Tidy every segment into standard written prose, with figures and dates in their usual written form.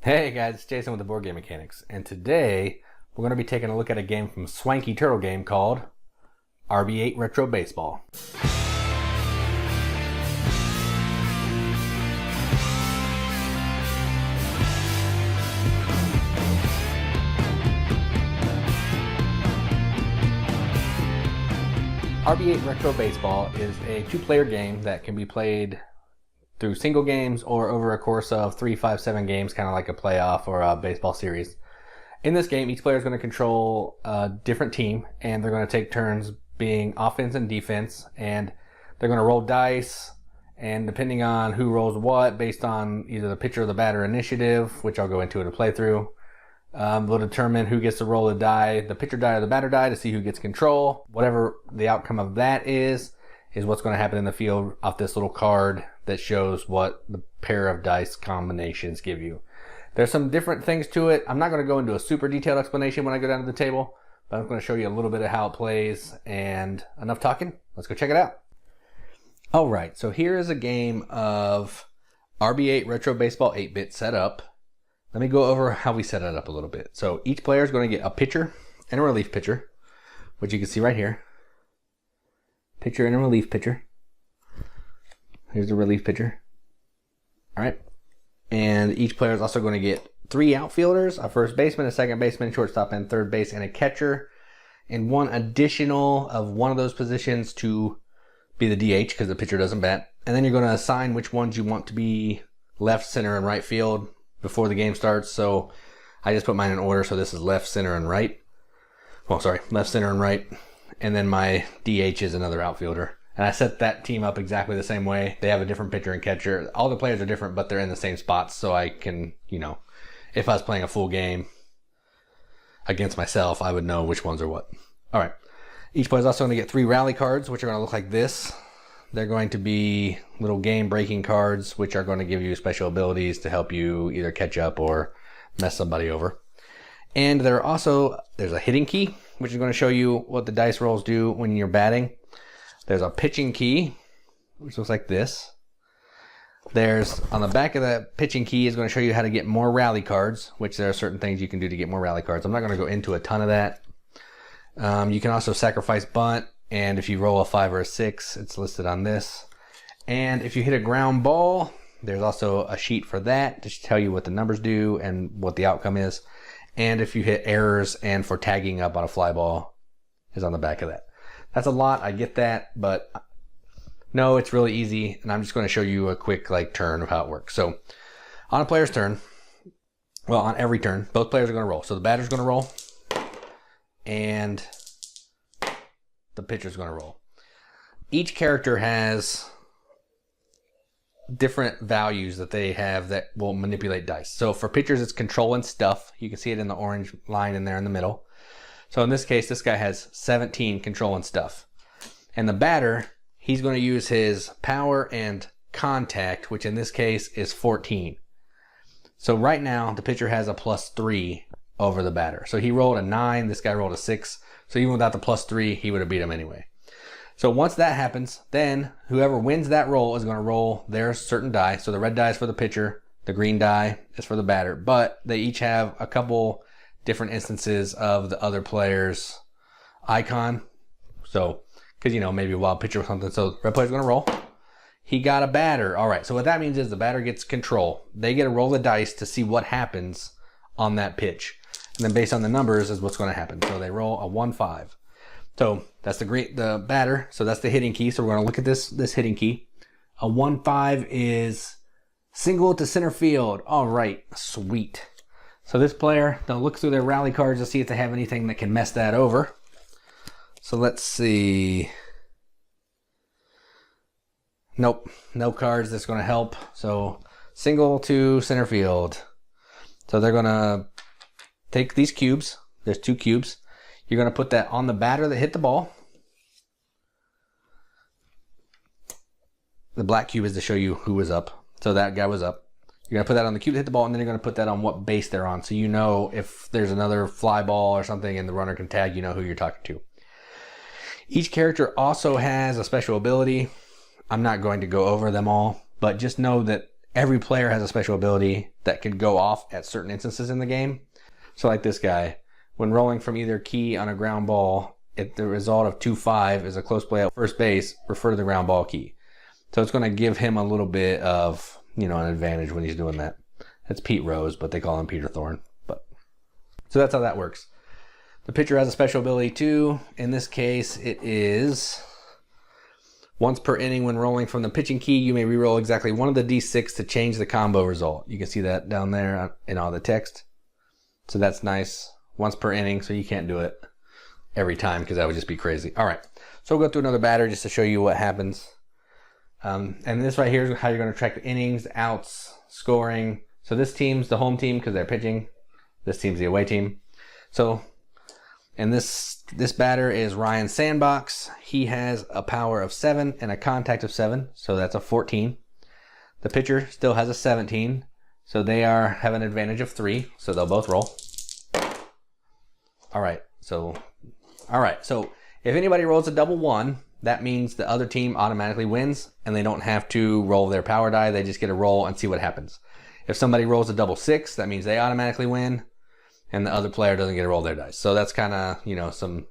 Hey guys, it's Jason with the Board Game Mechanics, and today we're going to be taking a look at a game from Swanky Turtle Game called RB8 Retro Baseball. RB8 Retro Baseball is a two-player game that can be played through single games or over a course of 3, 5, 7 games, kind of like a playoff or a baseball series. In this game, each player is going to control a different team, and they're going to take turns being offense and defense, and they're going to roll dice, and depending on who rolls what, based on either the pitcher or the batter initiative, which I'll go into in a playthrough, they'll determine who gets to roll the die, the pitcher die or the batter die, to see who gets control. Whatever the outcome of that is what's going to happen in the field off this little card that shows what the pair of dice combinations give you. There's some different things to it. I'm not going to go into a super detailed explanation when I go down to the table, but I'm going to show you a little bit of how it plays, and enough talking. Let's go check it out. All right, so here is a game of RB8 Retro Baseball 8-bit set up. Let me go over how we set it up a little bit. So each player is going to get a pitcher and a relief pitcher, which you can see right here. Pitcher and a relief pitcher. Here's the relief pitcher. All right. And each player is also going to get 3 outfielders, a first baseman, a second baseman, shortstop, and third base, and a catcher, and 1 additional of one of those positions to be the DH because the pitcher doesn't bat. And then you're going to assign which ones you want to be left, center, and right field before the game starts. So I just put mine in order. So this is left, center, and right. Well, sorry, left, center, and right. And then my DH is another outfielder. And I set that team up exactly the same way. They have a different pitcher and catcher. All the players are different, but they're in the same spots. So I can, if I was playing a full game against myself, I would know which ones are what. All right. Each player is also going to get 3 rally cards, which are going to look like this. They're going to be little game-breaking cards, which are going to give you special abilities to help you either catch up or mess somebody over. And there's a hitting key, which is going to show you what the dice rolls do when you're batting. There's a pitching key, which looks like this. There's, on the back of the pitching key, is going to show you how to get more rally cards, which there are certain things you can do to get more rally cards. I'm not going to go into a ton of that. You can also sacrifice bunt, and if you roll a 5 or a 6, it's listed on this. And if you hit a ground ball, there's also a sheet for that to tell you what the numbers do and what the outcome is. And if you hit errors and for tagging up on a fly ball is on the back of that. That's a lot, I get that, but no, it's really easy, and I'm just going to show you a quick turn of how it works. So on a player's turn, well, on every turn, both players are going to roll. So the batter's going to roll, and the pitcher's going to roll. Each character has different values that they have that will manipulate dice. So for pitchers, it's control and stuff. You can see it in the orange line in there in the middle. So in this case, this guy has 17 control and stuff. And the batter, he's going to use his power and contact, which in this case is 14. So right now, the pitcher has a +3 over the batter. So he rolled a 9, this guy rolled a 6. So even without the +3, he would have beat him anyway. So once that happens, then whoever wins that roll is going to roll their certain die. So the red die is for the pitcher, the green die is for the batter, but they each have a couple different instances of the other player's icon. So, because, maybe a wild pitcher or something. So red player's going to roll. He got a batter. All right, so what that means is the batter gets control. They get to roll the dice to see what happens on that pitch. And then based on the numbers is what's going to happen. So they roll a 1-5. So that's the batter. So that's the hitting key. So we're going to look at this hitting key. A 1-5 is single to center field. All right, sweet. So this player, they'll look through their rally cards to see if they have anything that can mess that over. So let's see. Nope, no cards that's going to help. So single to center field. So they're going to take these cubes. There's 2 cubes. You're going to put that on the batter that hit the ball. The black cube is to show you who was up. So that guy was up. You're going to put that on the cube that hit the ball, and then you're going to put that on what base they're on. So you know if there's another fly ball or something and the runner can tag, you know who you're talking to. Each character also has a special ability. I'm not going to go over them all, but just know that every player has a special ability that can go off at certain instances in the game. So like this guy, when rolling from either key on a ground ball, if the result of 2-5 is a close play at first base, refer to the ground ball key. So it's going to give him a little bit of, an advantage when he's doing that. That's Pete Rose, but they call him Peter Thorne. So that's how that works. The pitcher has a special ability too. In this case, it is once per inning when rolling from the pitching key, you may reroll exactly one of the D6 to change the combo result. You can see that down there in all the text. So that's nice. Once per inning, so you can't do it every time because that would just be crazy. All right, so we'll go through another batter just to show you what happens. And this right here is how you're going to track the innings, outs, scoring. So this team's the home team because they're pitching. This team's the away team. So, and this batter is Ryan Sandbox. He has a power of 7 and a contact of 7, so that's a 14. The pitcher still has a 17, so they have an advantage of 3, so they'll both roll. All right, so if anybody rolls a double 1, that means the other team automatically wins, and they don't have to roll their power die. They just get a roll and see what happens. If somebody rolls a double 6, that means they automatically win, and the other player doesn't get to roll their dice. So that's kind of, some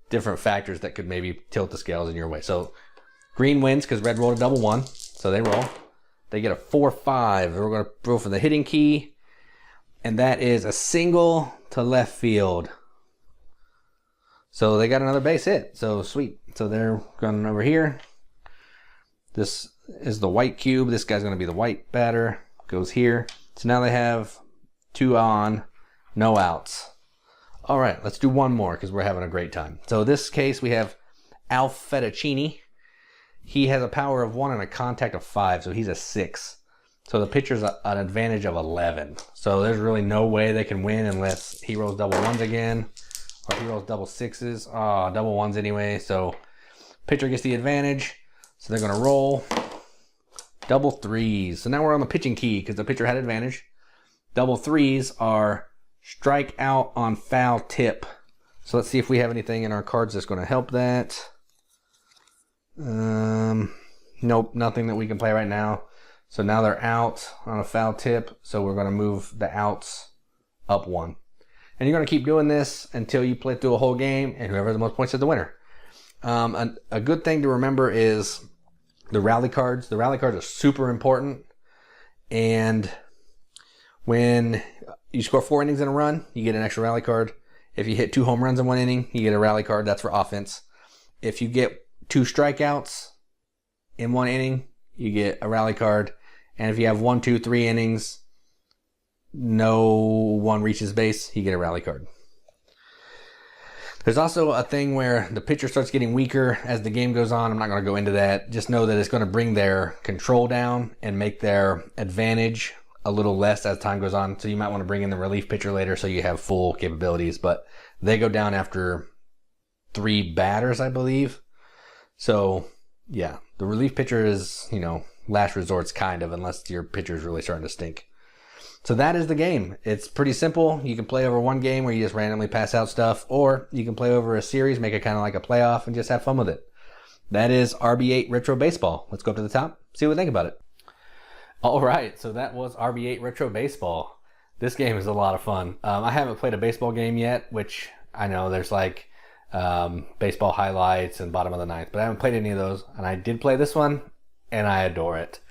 different factors that could maybe tilt the scales in your way. So green wins because red rolled a double 1, so they roll. They get a 4-5. We're going to roll for the hitting key, and that is a single to left field. So they got another base hit. So sweet. So they're going over here. This is the white cube. This guy's going to be the white batter. Goes here. So now they have 2 on, no outs. All right, let's do one more because we're having a great time. So this case we have Alf Fettuccini. He has a power of 1 and a contact of 5, so he's a 6. So the pitcher's an advantage of 11. So there's really no way they can win unless he rolls double 1s again, or he rolls double 6s. Oh, double 1s anyway. So pitcher gets the advantage. So they're gonna roll double 3s. So now we're on the pitching key because the pitcher had advantage. Double 3s are strike out on foul tip. So let's see if we have anything in our cards that's going to help that. Nope, nothing that we can play right now. So now they're out on a foul tip. So we're going to move the outs up 1. And you're going to keep doing this until you play through a whole game, and whoever has the most points is the winner. A good thing to remember is the rally cards. The rally cards are super important. And when you score 4 innings in a run, you get an extra rally card. If you hit 2 home runs in 1 inning, you get a rally card. That's for offense. If you get 2 strikeouts in 1 inning, you get a rally card. And if you have 1, 2, 3 innings, no one reaches base, you get a rally card. There's also a thing where the pitcher starts getting weaker as the game goes on. I'm not going to go into that. Just know that it's going to bring their control down and make their advantage a little less as time goes on. So you might want to bring in the relief pitcher later so you have full capabilities. But they go down after 3 batters, I believe. So, yeah, the relief pitcher is, last resorts kind of, unless your pitcher is really starting to stink. So that is the game. It's pretty simple. You can play over one game where you just randomly pass out stuff, or you can play over a series, make it kind of like a playoff, and just have fun with it. That is RB8 Retro Baseball. Let's go up to the top, see what we think about it. All right, so that was RB8 Retro Baseball. This game is a lot of fun. I haven't played a baseball game yet, which I know there's like baseball highlights and bottom of the ninth, but I haven't played any of those. And I did play this one, and I adore it.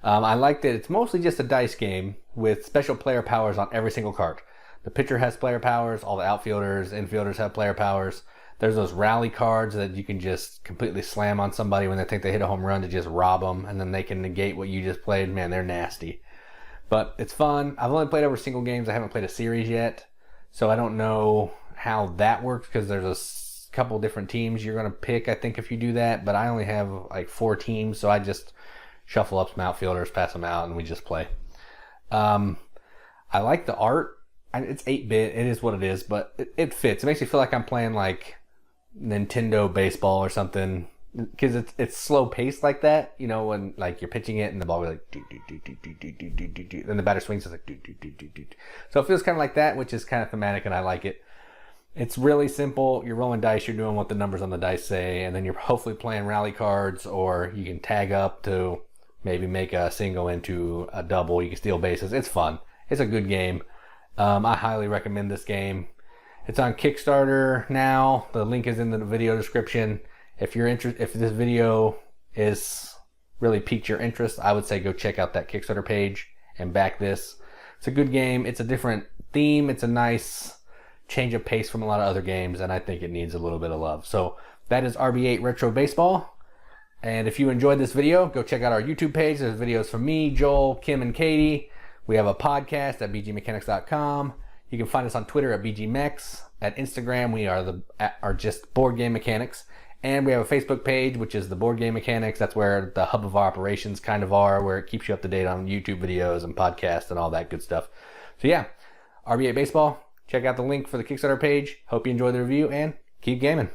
I like that it's mostly just a dice game with special player powers on every single card. The pitcher has player powers, all the outfielders, infielders have player powers. There's those rally cards that you can just completely slam on somebody when they think they hit a home run to just rob them, and then they can negate what you just played. Man, they're nasty. But it's fun. I've only played over single games. I haven't played a series yet, so I don't know how that works because there's a couple different teams you're going to pick, I think, if you do that. But I only have like 4 teams, so I just shuffle up some outfielders, pass them out, and we just play. I like the art. It's 8-bit. It is what it is, but it fits. It makes me feel like I'm playing like Nintendo baseball or something, because it's slow paced like that. When like you're pitching it and the ball goes like do do do do do do do do do do, then the batter swings, it's like do do do do do. So it feels kind of like that, which is kind of thematic, and I like it. It's really simple. You're rolling dice. You're doing what the numbers on the dice say, and then you're hopefully playing rally cards, or you can tag up to maybe make a single into a double. You can steal bases. It's fun. It's a good game. I highly recommend this game. It's on Kickstarter now. The link is in the video description. If you're interested, if this video is really piqued your interest, I would say go check out that Kickstarter page and back this. It's a good game. It's a different theme. It's a nice change of pace from a lot of other games, and I think it needs a little bit of love. So that is RB8 Retro Baseball. And if you enjoyed this video, go check out our YouTube page. There's videos from me, Joel, Kim, and Katie. We have a podcast at bgmechanics.com. You can find us on Twitter at bgmex. At Instagram, we are just Board Game Mechanics. And we have a Facebook page, which is the Board Game Mechanics. That's where the hub of our operations kind of are, where it keeps you up to date on YouTube videos and podcasts and all that good stuff. So yeah, RB8 Baseball. Check out the link for the Kickstarter page. Hope you enjoy the review and keep gaming.